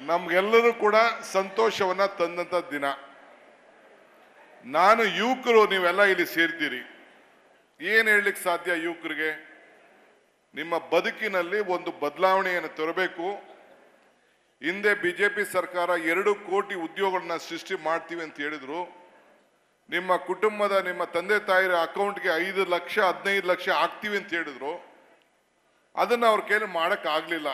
ನಮ್ಗೆಲ್ಲರೂ ಕೂಡ ಸಂತೋಷವನ್ನ ತಂದಂತ ದಿನ. ನಾನು ಯುವಕರು ನೀವೆಲ್ಲ ಇಲ್ಲಿ ಸೇರ್ತೀರಿ, ಏನ್ ಹೇಳಲಿಕ್ಕೆ ಸಾಧ್ಯ? ಯುವಕರಿಗೆ ನಿಮ್ಮ ಬದುಕಿನಲ್ಲಿ ಒಂದು ಬದಲಾವಣೆಯನ್ನು ತರಬೇಕು. ಹಿಂದೆ ಬಿಜೆಪಿ ಸರ್ಕಾರ 2 ಕೋಟಿ ಉದ್ಯೋಗಗಳನ್ನ ಸೃಷ್ಟಿ ಮಾಡ್ತೀವಿ ಅಂತ ಹೇಳಿದ್ರು. ನಿಮ್ಮ ಕುಟುಂಬದ ನಿಮ್ಮ ತಂದೆ ತಾಯಿರ ಅಕೌಂಟ್ಗೆ 5 ಲಕ್ಷ 15 ಲಕ್ಷ ಹಾಕ್ತೀವಿ ಅಂತ ಹೇಳಿದ್ರು. ಅದನ್ನ ಅವ್ರ ಕೈಲಿ ಮಾಡಕ್ ಆಗ್ಲಿಲ್ಲ.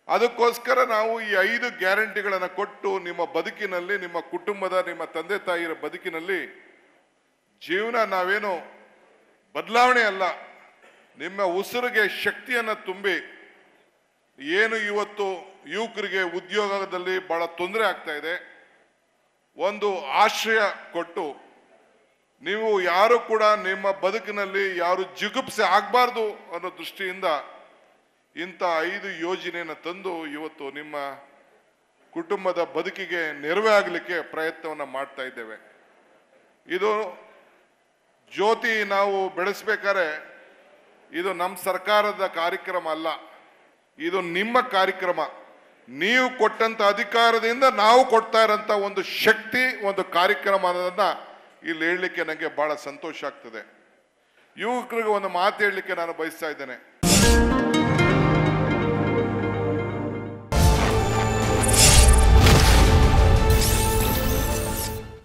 ಅದಕ್ಕೋಸ್ಕರ ನಾವು ಈ 5 ಗ್ಯಾರಂಟಿಗಳನ್ನು ಕೊಟ್ಟು ನಿಮ್ಮ ಬದುಕಿನಲ್ಲಿ, ನಿಮ್ಮ ಕುಟುಂಬದ ನಿಮ್ಮ ತಂದೆ ತಾಯಿರ ಬದುಕಿನಲ್ಲಿ ಜೀವನ ನಾವೇನು ಬದಲಾವಣೆ ಅಲ್ಲ, ನಿಮ್ಮ ಉಸಿರಿಗೆ ಶಕ್ತಿಯನ್ನು ತುಂಬಿ, ಏನು ಇವತ್ತು ಯುವಕರಿಗೆ ಉದ್ಯೋಗದಲ್ಲಿ ಬಹಳ ತೊಂದರೆ ಆಗ್ತಾ ಇದೆ, ಒಂದು ಆಶ್ರಯ ಕೊಟ್ಟು, ನೀವು ಯಾರು ಕೂಡ ನಿಮ್ಮ ಬದುಕಿನಲ್ಲಿ ಯಾರು ಜಿಗುಪ್ಸೆ ಆಗಬಾರ್ದು ಅನ್ನೋ ದೃಷ್ಟಿಯಿಂದ ಇಂಥ 5 ಯೋಜನೆಯನ್ನು ತಂದು ಇವತ್ತು ನಿಮ್ಮ ಕುಟುಂಬದ ಬದುಕಿಗೆ ನೆರವೇ ಆಗಲಿಕ್ಕೆ ಪ್ರಯತ್ನವನ್ನು ಮಾಡ್ತಾ ಇದ್ದೇವೆ. ಇದು ಜ್ಯೋತಿ ನಾವು ಬೆಳೆಸಬೇಕಾದ್ರೆ ಇದು ನಮ್ಮ ಸರ್ಕಾರದ ಕಾರ್ಯಕ್ರಮ ಅಲ್ಲ, ಇದು ನಿಮ್ಮ ಕಾರ್ಯಕ್ರಮ. ನೀವು ಕೊಟ್ಟಂತ ಅಧಿಕಾರದಿಂದ ನಾವು ಕೊಡ್ತಾ ಇರೋಂಥ ಒಂದು ಶಕ್ತಿ, ಒಂದು ಕಾರ್ಯಕ್ರಮ ಅನ್ನೋದನ್ನ ಇಲ್ಲಿ ಹೇಳಲಿಕ್ಕೆ ನನಗೆ ಬಹಳ ಸಂತೋಷ ಆಗ್ತದೆ. ಯುವಕರಿಗೆ ಒಂದು ಮಾತು ಹೇಳಲಿಕ್ಕೆ ನಾನು ಬಯಸ್ತಾ ಇದ್ದೇನೆ.